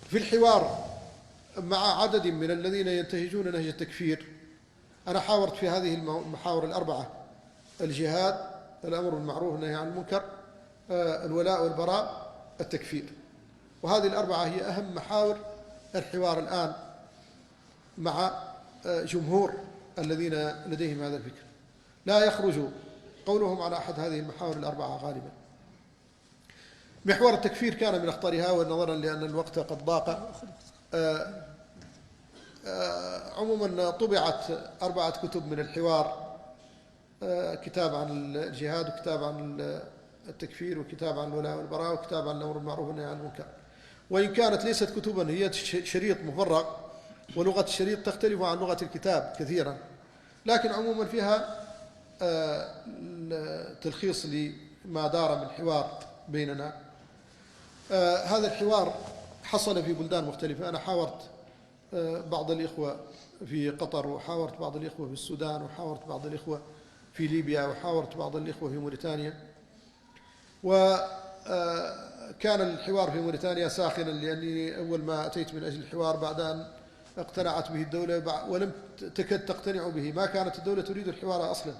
في الحوار مع عدد من الذين ينتهجون نهج التكفير، أنا حاورت في هذه المحاور الأربعة: الجهاد، الأمر بالمعروف والنهي عن المنكر، الولاء والبراء، التكفير. وهذه الأربعة هي أهم محاور الحوار الآن مع جمهور الذين لديهم هذا الفكر. لا يخرج قولهم على أحد هذه المحاور الأربعة غالبا. محور التكفير كان من أخطرها، ونظرا لأن الوقت قد ضاق عموما طبعت 4 كتب من الحوار: كتاب عن الجهاد، وكتاب عن التكفير، وكتاب عن الولاء والبراء، وكتاب عن الأمر بالمعروف والنهي عن المنكر. وإن كانت ليست كتبا، هي شريط مفرغ، ولغة الشريط تختلف عن لغة الكتاب كثيرا، لكن عموما فيها تلخيص لما دار من حوار بيننا. هذا الحوار حصل في بلدان مختلفة. أنا حاورت بعض الإخوة في قطر، وحاورت بعض الإخوة في السودان، وحاورت بعض الإخوة في ليبيا، وحاورت بعض الإخوة في موريتانيا. وكان الحوار في موريتانيا ساخنا، لأني أول ما أتيت من أجل الحوار بعد أن اقتنعت به الدولة، ولم تكد تقتنع به. ما كانت الدولة تريد الحوار أصلا،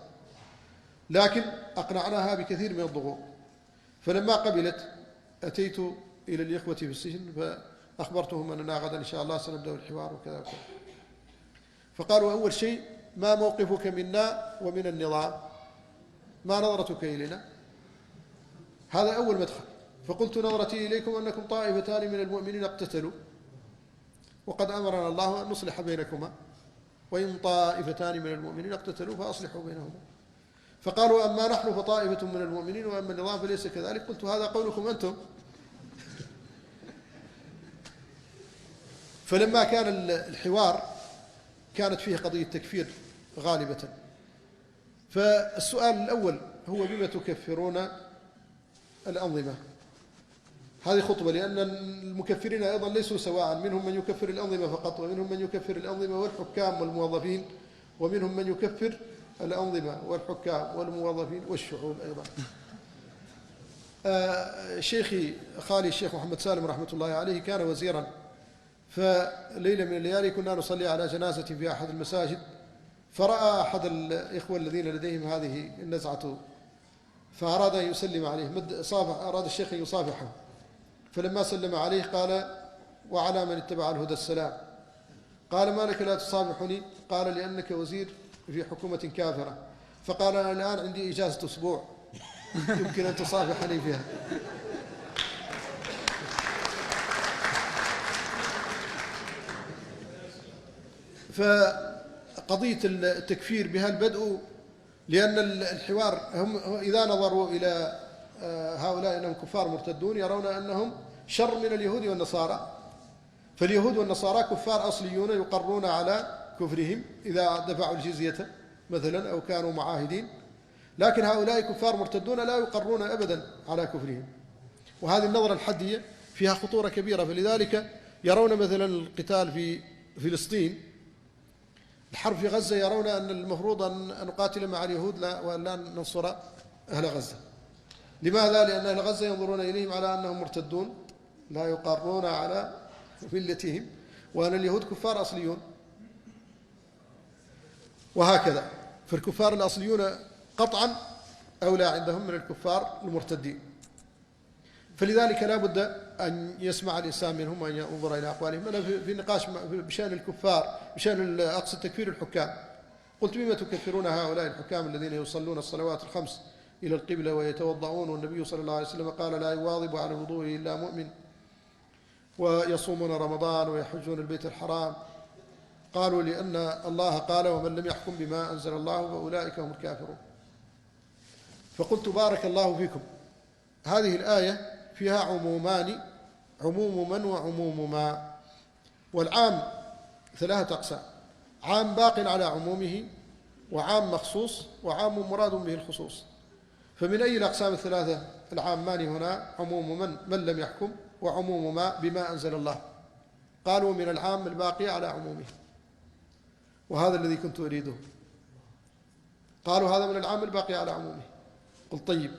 لكن أقنعناها بكثير من الضغوط. فلما قبلت أتيت إلى الإخوة في السجن فأخبرتهم أننا غدا إن شاء الله سنبدأ الحوار وكذا وكذا. فقالوا: أول شيء، ما موقفك منا ومن النظام؟ ما نظرتك إلينا؟ هذا أول مدخل. فقلت: نظرتي إليكم أنكم طائفتان من المؤمنين اقتتلوا، وقد أمرنا الله أن نصلح بينكما، وإن طائفتان من المؤمنين اقتتلوا فأصلحوا بينهما. فقالوا: أما نحن فطائفة من المؤمنين، وأما النظام فليس كذلك. قلت: هذا قولكم أنتم. فلما كان الحوار كانت فيه قضية تكفير غالبة. فالسؤال الأول هو: بما تكفرون الأنظمة؟ هذه خطبة، لأن المكفرين أيضا ليسوا سواء، منهم من يكفر الأنظمة فقط، ومنهم من يكفر الأنظمة والحكام والموظفين، ومنهم من يكفر الأنظمة والحكام والموظفين والشعوب أيضا. شيخي خالي الشيخ محمد سالم رحمة الله عليه كان وزيرا، فليلة من الليالي كنا نصلي على جنازة في أحد المساجد، فرأى أحد الإخوة الذين لديهم هذه النزعة، فأراد أن يسلم عليه، أراد الشيخ أن يصافحه، فلما سلم عليه قال: وعلى من اتبع الهدى السلام. قال: ما لك لا تصافحني؟ قال: لأنك وزير في حكومة كافرة. فقال: أنا الآن عندي إجازة أسبوع يمكن أن تصافحني فيها. فقضية التكفير بها البدء، لأن الحوار هم إذا نظروا إلى هؤلاء أنهم كفار مرتدون يرون أنهم شر من اليهود والنصارى. فاليهود والنصارى كفار أصليون يقرون على كفرهم إذا دفعوا الجزية مثلا أو كانوا معاهدين، لكن هؤلاء كفار مرتدون لا يقرون أبدا على كفرهم. وهذه النظرة الحدية فيها خطورة كبيرة. فلذلك يرون مثلا القتال في فلسطين، الحرب في غزة، يرون أن المفروض أن نقاتل مع اليهود وأن لا ننصر أهل غزة. لماذا؟ لأن أهل غزة ينظرون إليهم على أنهم مرتدون لا يقرون على ملتهم، وأن اليهود كفار أصليون، وهكذا. فالكفار الأصليون قطعا أولى عندهم من الكفار المرتدين. فلذلك لا بد أن يسمع الإنسان منهم وأن ينظر إلى أقوالهم. أنا في نقاش بشأن الكفار، بشأن أقصد تكفير الحكام، قلت: بما تكفرون هؤلاء الحكام الذين يصلون الصلوات الخمس إلى القبلة ويتوضعون، والنبي صلى الله عليه وسلم قال: لا يواظب على الوضوء إلا مؤمن، ويصومون رمضان ويحجون البيت الحرام. قالوا: لأن الله قال: ومن لم يحكم بما أنزل الله فأولئك هم الكافرون. فقلت: بارك الله فيكم، هذه الآية فيها عمومان: عموم من وعموم ما. والعام 3 أقسام: عام باق على عمومه، وعام مخصوص، وعام مراد به الخصوص. فمن أي الأقسام ال3 العامان هنا؟ عموم من لم يحكم، وعموم ما بما أنزل الله. قالوا: من العام الباقي على عمومه، وهذا الذي كنت أريده. قالوا: هذا من العام الباقي على عمومه. قلت: طيب،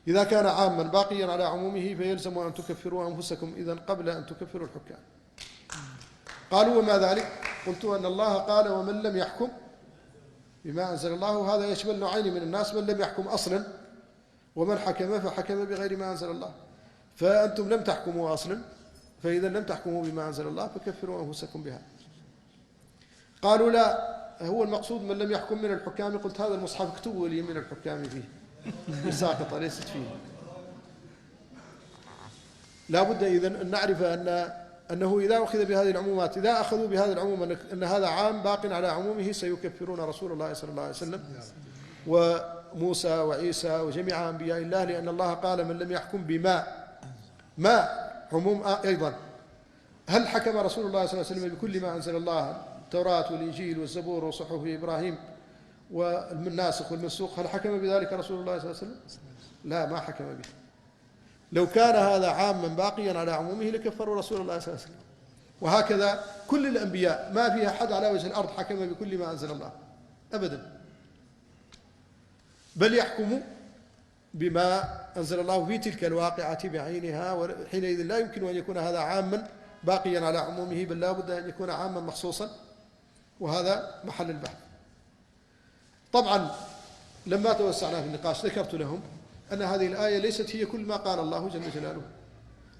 إذا كان عاما باقيا على عمومه فيلزم أن تكفروا أنفسكم إذن قبل أن تكفروا الحكام. قالوا وما ذلك؟ قلت أن الله قال ومن لم يحكم بما أنزل الله، هذا يشمل نوعين من الناس: من لم يحكم أصلا، ومن حكم فحكم بغير ما أنزل الله. فأنتم لم تحكموا أصلا، فإذا لم تحكموا بما أنزل الله فكفروا أنفسكم بها. قالوا لا، هو المقصود من لم يحكم من الحكام. قلت هذا المصحف اكتبوا لي من الحكام فيه، ساقطة ليست فيه. لا بد إذن أن نعرف أنه إذا أخذ بهذه العمومات، إذا أخذوا بهذه العموم أن هذا عام باق على عمومه، سيكفرون رسول الله صلى الله عليه وسلم وموسى وعيسى وجميع أنبياء الله، لأن الله قال من لم يحكم بما ما عموم أيضا. هل حكم رسول الله صلى الله عليه وسلم بكل ما أنزل الله، التوراة والإنجيل والزبور وصحف إبراهيم والناسخ والمنسوخ، هل حكم بذلك رسول الله صلى الله عليه وسلم؟ لا، ما حكم به. لو كان هذا عاما باقيا على عمومه لكفروا رسول الله صلى الله عليه وسلم. وهكذا كل الأنبياء ما فيها أحد على وجه الأرض حكم بكل ما أنزل الله أبدا، بل يحكم بما أنزل الله في تلك الواقعة بعينها، وحينئذ لا يمكن أن يكون هذا عاما باقيا على عمومه، بل لا بد أن يكون عاما مخصوصا، وهذا محل البحث. طبعا لما توسعنا في النقاش ذكرت لهم أن هذه الآية ليست هي كل ما قال الله جل جلاله،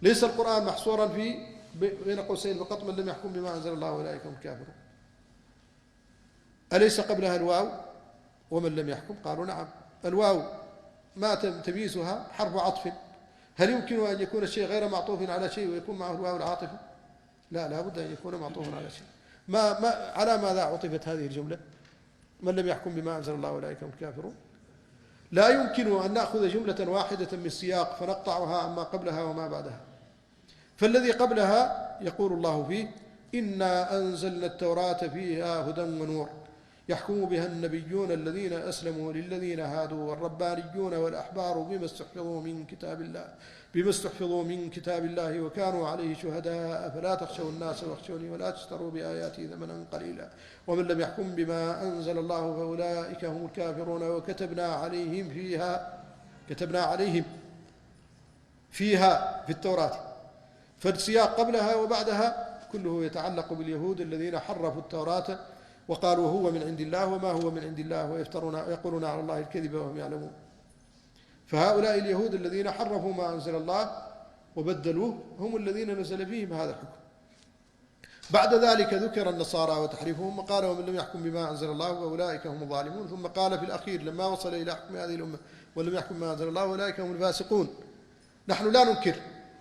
ليس القرآن محصورا في بين قوسين فقط من لم يحكم بما أنزل الله أولئك هم الكافرون. أليس قبلها الواو ومن لم يحكم؟ قالوا نعم. الواو ما تمييزها حرف عطف، هل يمكن أن يكون الشيء غير معطوف على شيء ويكون معه الواو العاطفة؟ لا بد أن يكون معطوفا على شيء. على ماذا عطفت هذه الجملة؟ من لم يحكم بما أنزل الله أولئك هم الكافرون. لا يمكن أن نأخذ جملة واحدة من سياق فنقطعها عما قبلها وما بعدها. فالذي قبلها يقول الله فيه إنا أنزلنا التوراة فيها هدى ونور يحكم بها النبيون الذين أسلموا للذين هادوا والربانيون والأحبار بما استحفظوا من كتاب الله وكانوا عليه شهداء فلا تخشوا الناس واخشوني ولا تشتروا بآياتي ثمنا قليلا ومن لم يحكم بما أنزل الله فأولئك هم الكافرون وكتبنا عليهم فيها في التوراة. فالسياق قبلها وبعدها كله يتعلق باليهود الذين حرفوا التوراة وقالوا هو من عند الله وما هو من عند الله ويقولون على الله الكذب وهم يعلمون. فهؤلاء اليهود الذين حرفوا ما أنزل الله وبدلوه هم الذين نزل فيهم هذا الحكم. بعد ذلك ذكر النصارى وتحريفهم وقال ومن لم يحكم بما أنزل الله فأولئك هم الظالمون، ثم قال في الأخير لما وصل إلى حكم هذه الأمة ولم يحكم بما أنزل الله أولئك هم الفاسقون. نحن لا ننكر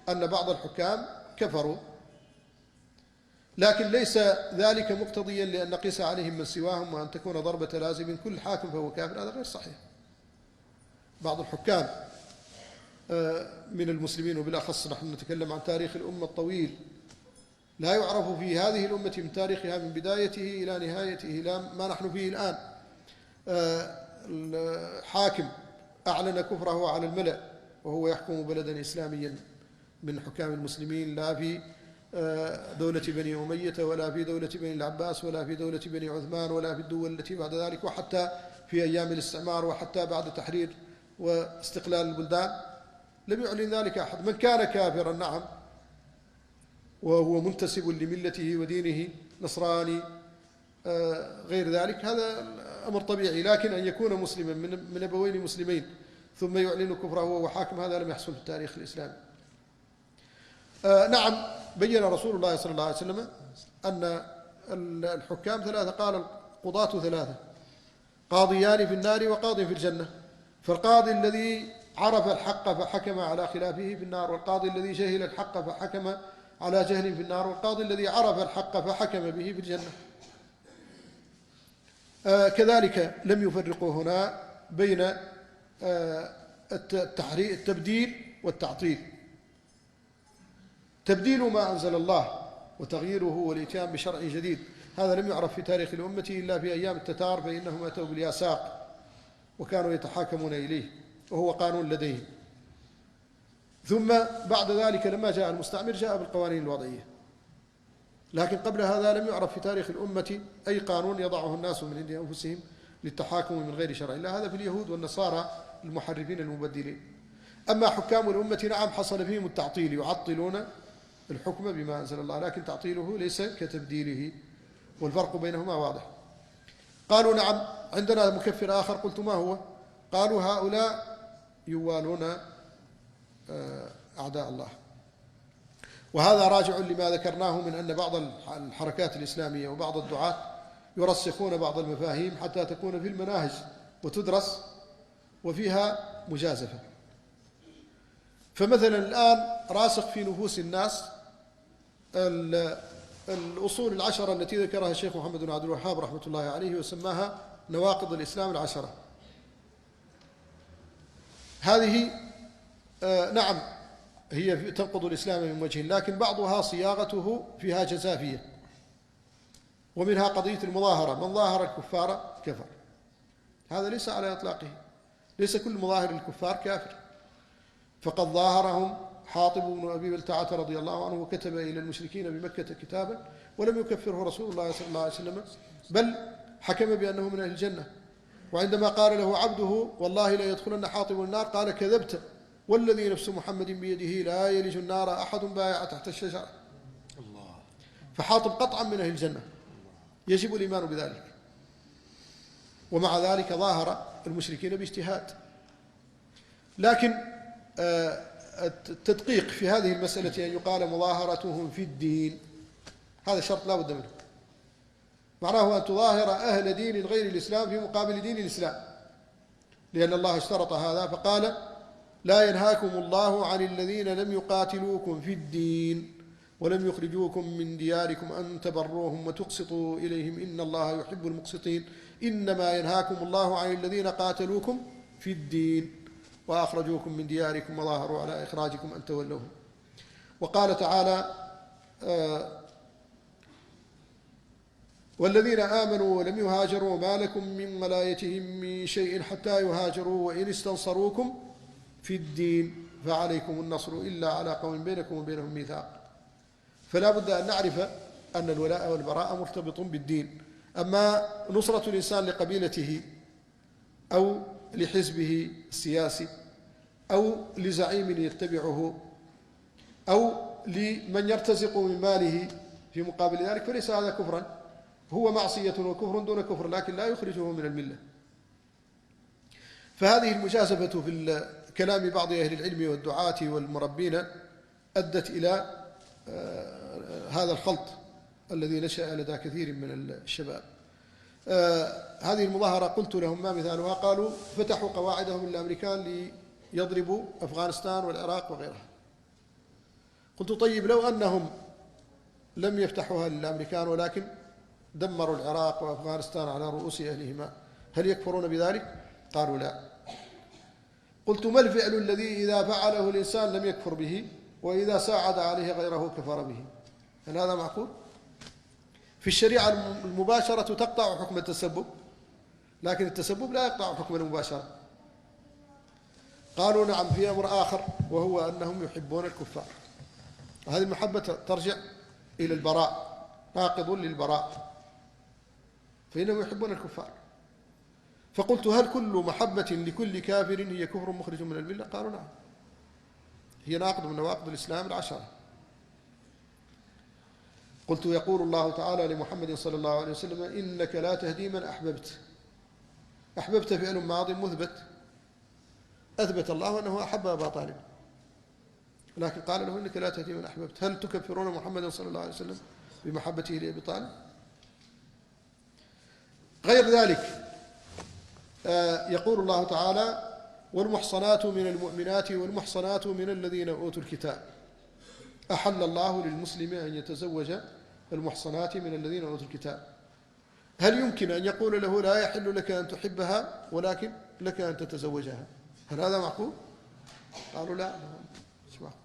أن بعض الحكام كفروا، لكن ليس ذلك مقتضيا لأن نقيس عليهم من سواهم وأن تكون ضربة لازم كل حاكم فهو كافر، هذا غير صحيح. بعض الحكام من المسلمين وبالأخص نحن نتكلم عن تاريخ الأمة الطويل، لا يعرف في هذه الأمة من تاريخها من بدايته إلى نهايته إلى ما نحن فيه الآن الحاكم أعلن كفره على الملأ وهو يحكم بلدا إسلاميا من حكام المسلمين، لا في دولة بني أمية ولا في دولة بني العباس ولا في دولة بني عثمان ولا في الدول التي بعد ذلك، وحتى في أيام الاستعمار وحتى بعد تحرير واستقلال البلدان لم يعلن ذلك أحد. من كان كافرا نعم وهو منتسب لملته ودينه نصراني غير ذلك هذا أمر طبيعي، لكن أن يكون مسلما من أبوين مسلمين ثم يعلن كفره وهو حاكم هذا لم يحصل في التاريخ الإسلامي. نعم بين رسول الله صلى الله عليه وسلم أن الحكام ثلاثة، قال القضاة ثلاثة قاضيان في النار وقاض في الجنة، فالقاضي الذي عرف الحق فحكم على خلافه في النار، والقاضي الذي جهل الحق فحكم على جهل في النار، والقاضي الذي عرف الحق فحكم به في الجنة. كذلك لم يفرقوا هنا بين التبديل والتعطيل. تبديل ما أنزل الله وتغييره والإتيان بشرع جديد هذا لم يعرف في تاريخ الأمة إلا في أيام التتار، فإنهم أتوا بالياساق وكانوا يتحاكمون إليه وهو قانون لديهم. ثم بعد ذلك لما جاء المستعمر جاء بالقوانين الوضعية، لكن قبل هذا لم يعرف في تاريخ الأمة أي قانون يضعه الناس من عند أنفسهم للتحاكم من غير شرع الله، هذا في اليهود والنصارى المحرفين المبدلين. أما حكام الأمة نعم حصل فيهم التعطيل، يعطلون الحكم بما أنزل الله، لكن تعطيله ليس كتبديله، والفرق بينهما واضح. قالوا نعم عندنا مكفر آخر، قلت ما هو؟ قالوا هؤلاء يوالون أعداء الله. وهذا راجع لما ذكرناه من أن بعض الحركات الإسلامية وبعض الدعاة يرسخون بعض المفاهيم حتى تكون في المناهج وتدرس وفيها مجازفة. فمثلا الآن راسخ في نفوس الناس الأصول العشرة التي ذكرها الشيخ محمد بن عبد الوهاب رحمة الله عليه وسماها نواقض الإسلام العشرة. هذه نعم هي تنقض الإسلام من وجه، لكن بعضها صياغته فيها جزافية، ومنها قضية المظاهرة، من ظاهر الكفار كفر. هذا ليس على إطلاقه، ليس كل مظاهر الكفار كافر، فقد ظاهرهم حاطب بن أبي بلتعة رضي الله عنه وكتب إلى المشركين بمكة كتابا ولم يكفره رسول الله صلى الله عليه وسلم، بل حكم بأنه من أهل الجنة. وعندما قال له عبده والله لا يدخلن حاطب النار قال كذبت والذي نفس محمد بيده لا يلج النار أحد بايع تحت الشجرة. فحاطب قطعا من أهل الجنة، يجب الإيمان بذلك. ومع ذلك ظاهر المشركين باجتهاد. لكن التدقيق في هذه المسألة أن يقال مظاهرتهم في الدين، هذا شرط لا بد منه. معناه أن تظاهر أهل دين غير الإسلام في مقابل دين الإسلام، لأن الله اشترط هذا فقال لا ينهاكم الله عن الذين لم يقاتلوكم في الدين ولم يخرجوكم من دياركم أن تبروهم وتقسطوا إليهم إن الله يحب المقسطين، إنما ينهاكم الله عن الذين قاتلوكم في الدين وأخرجوكم من دياركم وظاهروا على إخراجكم أن تولوهم. وقال تعالى والذين آمنوا ولم يهاجروا ما لكم من ولايتهم من شيء حتى يهاجروا وإن استنصروكم في الدين فعليكم النصر إلا على قوم بينكم وبينهم ميثاق. فلا بد أن نعرف أن الولاء والبراء مرتبط بالدين. أما نصرة الإنسان لقبيلته أو لحزبه السياسي أو لزعيم يتبعه أو لمن يرتزق من ماله في مقابل ذلك فليس هذا كفرا، هو معصية وكفر دون كفر، لكن لا يخرجه من الملة. فهذه المجازفة في كلام بعض أهل العلم والدعاة والمربين أدت إلى هذا الخلط الذي نشأ لدى كثير من الشباب. هذه المظاهرة قلت لهم ما مثالها؟ قالوا فتحوا قواعدهم للأمريكان ليضربوا أفغانستان والعراق وغيرها. قلت طيب لو أنهم لم يفتحوها للأمريكان ولكن دمروا العراق وأفغانستان على رؤوس أهلهما، هل يكفرون بذلك؟ قالوا لا. قلت ما الفعل الذي إذا فعله الإنسان لم يكفر به وإذا ساعد عليه غيره كفر به؟ هل هذا معقول؟ في الشريعة المباشرة تقطع حكم التسبب، لكن التسبب لا يقطع حكم المباشرة. قالوا نعم في أمر آخر وهو أنهم يحبون الكفار، وهذه المحبة ترجع إلى البراء، ناقض للبراء، فإنهم يحبون الكفار. فقلت هل كل محبة لكل كافر هي كفر مخرج من الملة؟ قالوا نعم، هي ناقض من نواقض الإسلام العشرة. قلت يقول الله تعالى لمحمد صلى الله عليه وسلم إنك لا تهدي من أحببت. أحببت فعل ماض مثبت، أثبت الله أنه أحب أبا طالب، لكن قال له إنك لا تهدي من أحببت. هل تكفرون محمد صلى الله عليه وسلم بمحبته لأبي طالب؟ غير ذلك يقول الله تعالى والمحصنات من المؤمنات والمحصنات من الذين أوتوا الكتاب. أحل الله للمسلم أن يتزوج المحصنات من الذين أوتوا الكتاب. هل يمكن أن يقول له لا يحل لك أن تحبها ولكن لك أن تتزوجها؟ هل هذا معقول؟ قالوا لا، مش معقول.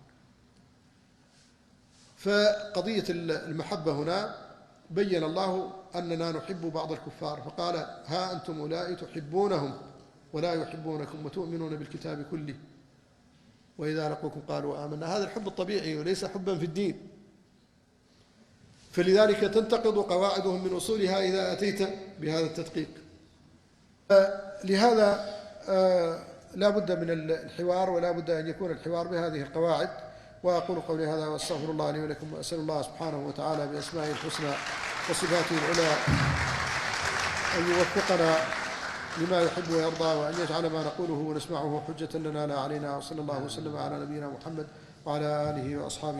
فقضية المحبة هنا بين الله أننا نحب بعض الكفار، فقال ها أنتم أولئك تحبونهم ولا يحبونكم وتؤمنون بالكتاب كله وإذا لقوكم قالوا آمنا. هذا الحب الطبيعي وليس حبا في الدين، فلذلك تنتقض قواعدهم من أصولها إذا أتيت بهذا التدقيق. لهذا فلا بد من الحوار، ولا بد أن يكون الحوار بهذه القواعد. وأقول قولي هذا وأستغفر الله لي ولكم، وأسأل الله سبحانه وتعالى بأسمائه الحسنى وصفاته العلى أن يوفقنا لما يحب ويرضى، وأن يجعل ما نقوله ونسمعه حجة لنا لا علينا. وصلى الله وسلم على نبينا محمد وعلى آله وأصحابه.